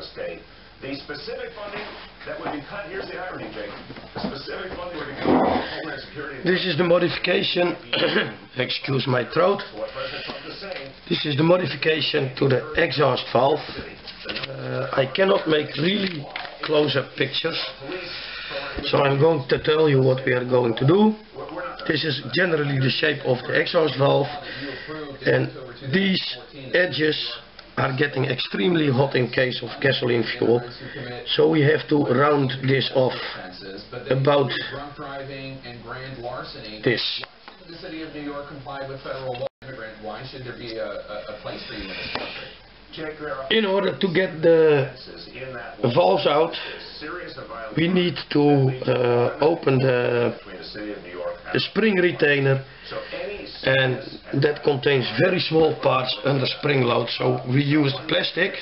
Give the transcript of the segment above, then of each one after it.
stay. The specific funding that would be cut, here's the irony, Jake. The specific funding would be cut from Homeland Security. This is the modification, excuse my throat. What President Trump is saying. This is the modification to the exhaust valve. I cannot make really close-up pictures, so I'm going to tell you what we are going to do. This is generally the shape of the exhaust valve, and these edges are getting extremely hot in case of gasoline fuel, so we have to round this off about this. The city of New York complied with federal law. Why should there be a place for you in this country? In order to get the valves out, we need to open the spring retainer, and that contains very small parts under spring load, so we used plastic.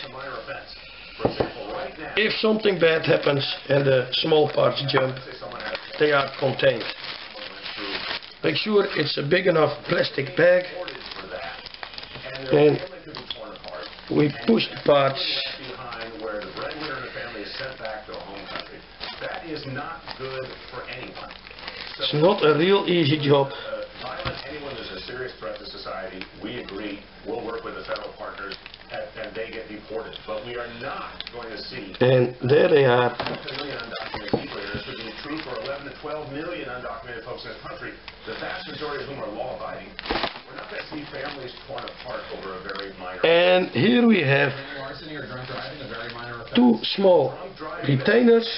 If something bad happens and the small parts jump, they are contained. Make sure it's a big enough plastic bag, and we push the parts. That is not good for anyone. It's not a real easy job. Anyone who's a serious threat to society, we agree, we'll work with the federal partners and they get deported. But we are not going to see. And there they are. Million undocumented people here. This would be true for 11 to 12 million undocumented folks in this country, the vast majority of whom are law-abiding. We're not going to see families torn apart over a very minor. And here we have two small retainers,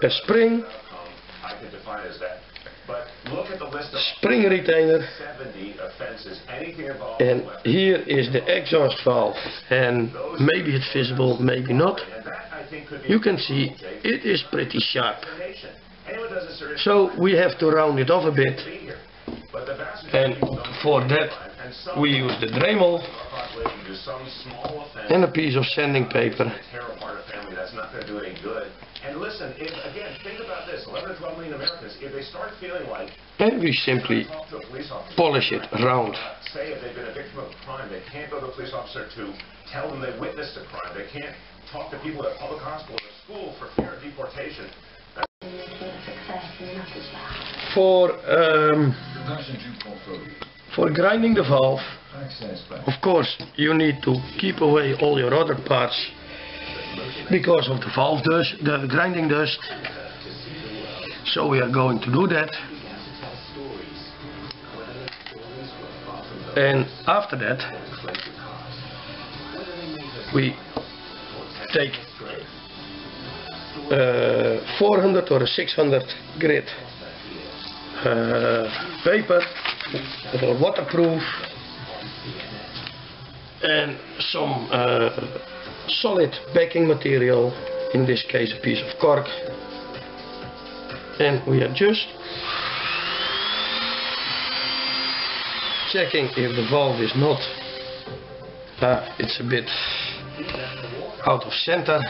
a spring, I could define it as that. But look at the list of spring retainer, 70 offenses, anything involved. and here is the exhaust valve, and maybe it's visible, maybe not. You can see it is pretty sharp. So we have to round it off a bit, and for that we use the Dremel and a piece of sanding paper. That's not going to do any good. And listen, again, think about this, 11 or 12 million Americans, if they start feeling like... And we simply polish it round. Say if they've been a victim of a crime, they can't go to a police officer to tell them they witnessed a crime. They can't talk to people at a public hospital or school for fear of deportation. For grinding the valve, of course, you need to keep away all your other parts because of the valve dust, the grinding dust. So we are going to do that. And after that, we take 400 or 600 grit paper, waterproof, and some solid backing material, in this case a piece of cork, and we are just checking if the valve is not, it's a bit out of center.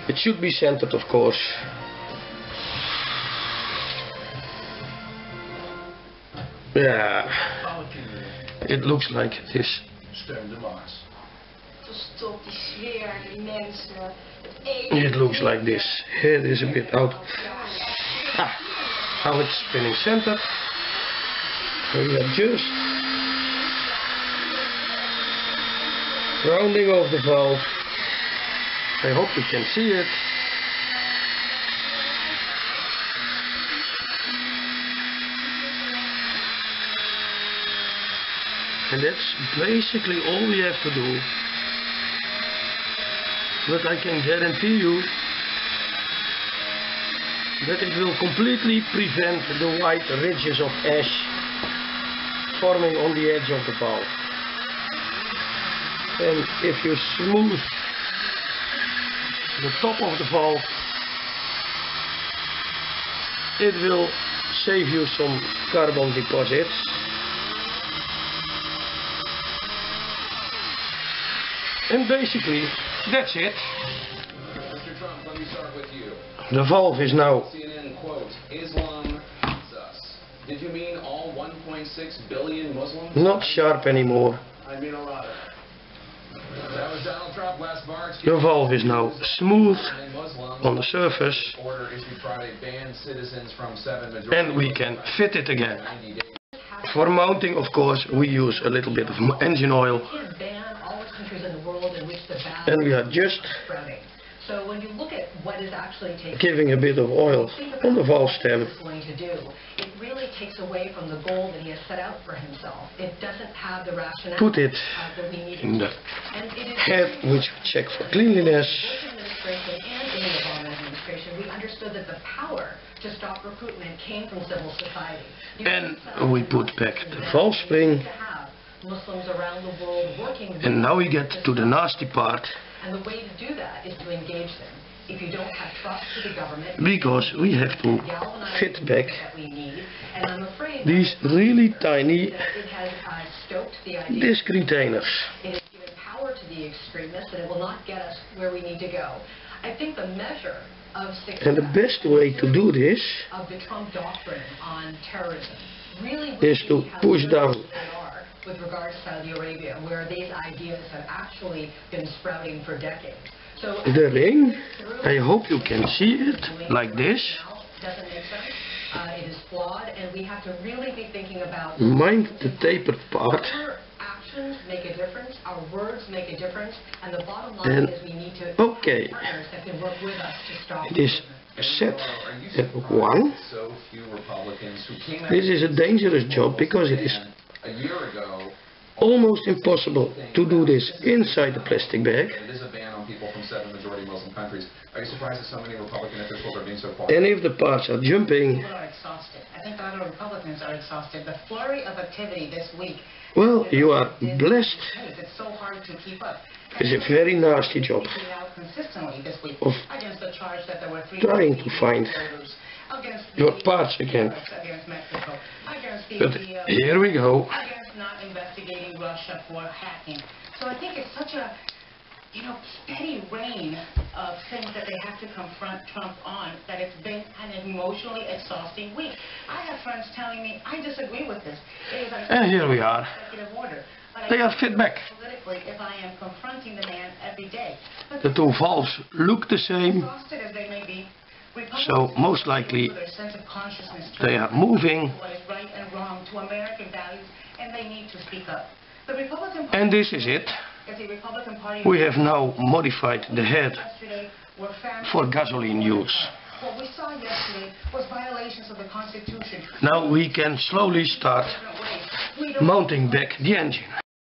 It should be centered, of course. Yeah, it looks like this. It looks like this. It is a bit out. Now it's spinning center. We are just rounding off the valve. I hope you can see it. And that's basically all we have to do. But I can guarantee you that it will completely prevent the white ridges of ash forming on the edge of the valve. And if you smooth the top of the valve, it will save you some carbon deposits. And basically, that's it. Mr. Trump, let me start with you. The valve is now... CNN quote, Islam hates us. Did you mean all 1.6 6 billion Muslims? Not sharp anymore. I mean a lot of That was Donald Trump last March. The valve is now smooth And Muslims. on the surface, Order issued Friday banned citizens from 7 majority and we can fit it again. 90 days. For mounting, of course, we use a little bit of engine oil, Can't ban all the countries in the world in which the ban and we are just sprouting. So when you look at what is actually taking giving a bit of oil on the valve stem. is going to do, it really takes away from the goal that he has set out for himself. It doesn't have the rationale Put it that we need in the and it is head, which we check for cleanliness. Bush administration and in the Obama administration, we understood that the power to stop recruitment came from civil society. And we put back the valve spring. To have Muslims around the world working with And now we get to the nasty part, and the way to do that is to engage them. If you don't have trust for the government, because we have to fit back that we need, and I'm afraid these really tiny that it has stoked the idea. disc retainers. It has given power to the extremists, and it will not get us where we need to go. I think the measure of success And the best way to do this of the Trump doctrine on terrorism really is to push down. they are with regard to Saudi Arabia, where these ideas have actually been sprouting for decades. So The ring, I hope you can see it, like this. doesn't make sense. It is flawed, and we have to really be thinking about Mind the tapered part. our actions make a difference, our words make a difference, and the bottom line And is we need to okay, have partners that can work with us to stop it is set at 1. So few Republicans who came out This is a dangerous job because it is a year ago. almost impossible to do this inside the plastic bag. It is a ban on people from 7 majority Muslim countries. Are you surprised that so many Republican officials are being so quiet? And if the parts are jumping, People are exhausted. I think a lot of Republicans are exhausted. The flurry of activity this week. well, you are blessed. It's so hard to keep up. It's a very nasty job Speaking out consistently this week of against the charge that there were 3 trying to find against your the parts again. against Mexico, against the But here we go. against not investigating Russia for hacking. So I think it's such a steady rain of things that they have to confront Trump on, that it's been an emotionally exhausting week. I have friends telling me, I disagree with this. It is an And here we are. executive order. But They are fit back. politically, if I am confronting the man every day. But The two valves look the same, exhausted as they may be, so most likely their sense of consciousness they are moving. what is right and wrong to American values, and they need to speak up. The Republican Party, And this is it. as the Republican Party We have now modified the head yesterday were families for gasoline use. What we saw yesterday was violations of the Constitution. Now we can slowly start Different ways. We don't mounting back the engine.